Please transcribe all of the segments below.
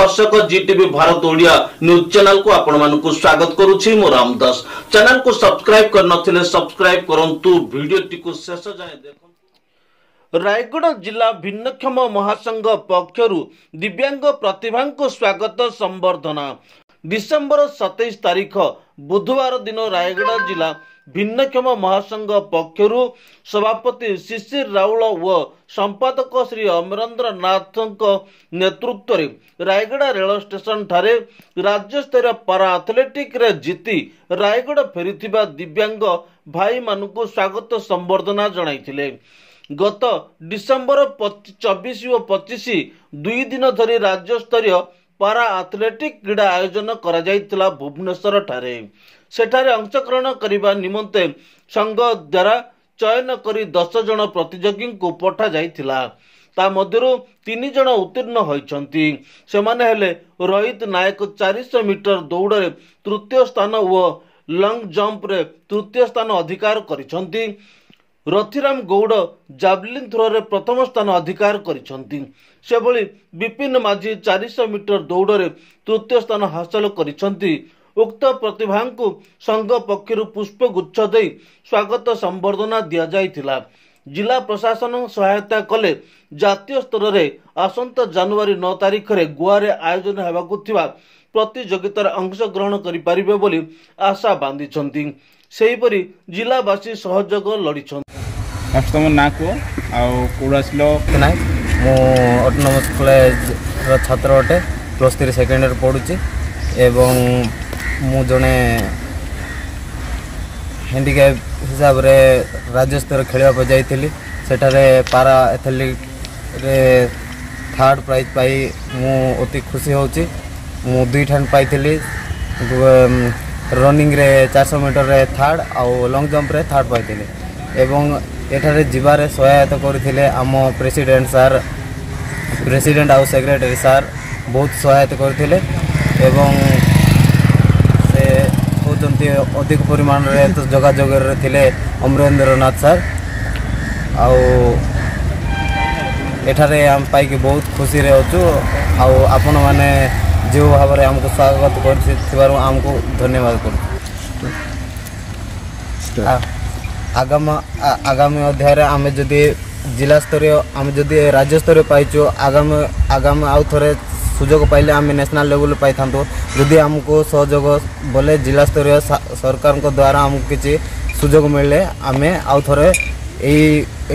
दर्शक Zee TV Bharat Odia news channel को आपण मानकु स्वागत करूछि मो रामदास। चैनल को सब्सक्राइब कर नथिले सब्सक्राइब करंतु वीडियो टिकु शेष जाय देखो। रायगढ़ जिला भिन्नक्षम महासंघ पक्षरु दिव्यांग प्रतिभा को स्वागत संबर्धना। डिसेंबर 27 तारीख बुधवार दिन रायगढ़ जिला भिन्नक्षम महासंघ पक्षरु सभापति शिशिर राउल व संपादक श्री अमरेंद्र नाथ नेतृत्व रे रायगढ़ रेल स्टेशन ठारे राज्य स्तरीय पारा एथलेटिक रे जीति रायगढ़ फेरिथिबा दिव्यांग भाई मानकु स्वागत संबर्धना जणाइथिले। गत डिसेंबर 24 और 25 दुई दिन धरी राज्य स्तरीय पारा एथलेटिक क्रीड़ा आयोजन करा जायतिला भुवनेश्वर ठारे। सेठारे अंशग्रहण करिबा निमंते संघ द्वारा चयन करी 10 जन प्रतियोगी को पठा जायतिला। ता मध्यरु 3 जन उत्तीर्ण होइछंती। सेमाने हेले रोहित नायक 400 मीटर दौड़ रे तृतीय स्थान व लॉन्ग जंप रे तृतीय स्थान अधिकार करिछंती। रथिराम गौड़ जावलिन थ्रो रे प्रथम स्थान अधिकार करिछंती। सेभली विपिन माझी 400 मीटर दौड़ रे तृतीय स्थान हासिल करिछंती। उक्त प्रतिभा को संघ पक्षरु पुष्प गुच्छ दे स्वागत संबर्धना दिया जायतिला। जिला प्रशासन सहायता कले जातीय स्तर रे आसंता जनवरी 9 तारिख रे गोवा रे आयोजन हेबाकु थिबा प्रतियोगितार अंशग्रहण करि परिबे बोली आशा बांधिछंती। सेहीपरि जिलावासी सहयोग लड़िछंती। अष्टम नाको आउ कोडासलो नाय मो ऑटोनोमस कॉलेज रो छात्र अटे +3 सेकेंड ईयर पढुची एवं मु जने हैंडीकैप हिसाब रे राज्य स्तर खेलवा पर जाइथिली। सेठारे पारा एथलेटिक रे थर्ड प्राइज पाई मु अति खुशी होची। मु 2 ठान पाइथिली रनिंग रे 400 मीटर रे थर्ड आउ लॉन्ग जंप रे थर्ड पाइथिली एवं एठारे जिबारे सहायता करथिले आम प्रेसिडेंट सर प्रेसिडेंट आउ सेक्रेटरी सर बहुत सहायता करथिले एवं से होचंती अधिक परिमाण रे तो जोगाजोग रे थिले अमरेंद्र नाथ सर आउ एठारे हम पाई के बहुत खुशी रे होचु आउ आपण माने जो भाव में हमको स्वागत कर हमको धन्यवाद करूँ। आगामी अध्याय आम जदि जिला स्तरीय आम जदि राज्य स्तरीय पाइचु आगामी आउ थे सुजोग पाइले आम नेशनल लेवल पाई था। जदि आमको सहयोग बोले जिला स्तरीय सरकार द्वारा आमको किसी सुजोग मिले आम आउ थे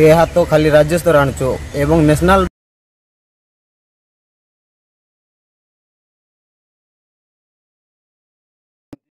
यह तो खाली राज्य स्तर आणुचु एवं नेशनल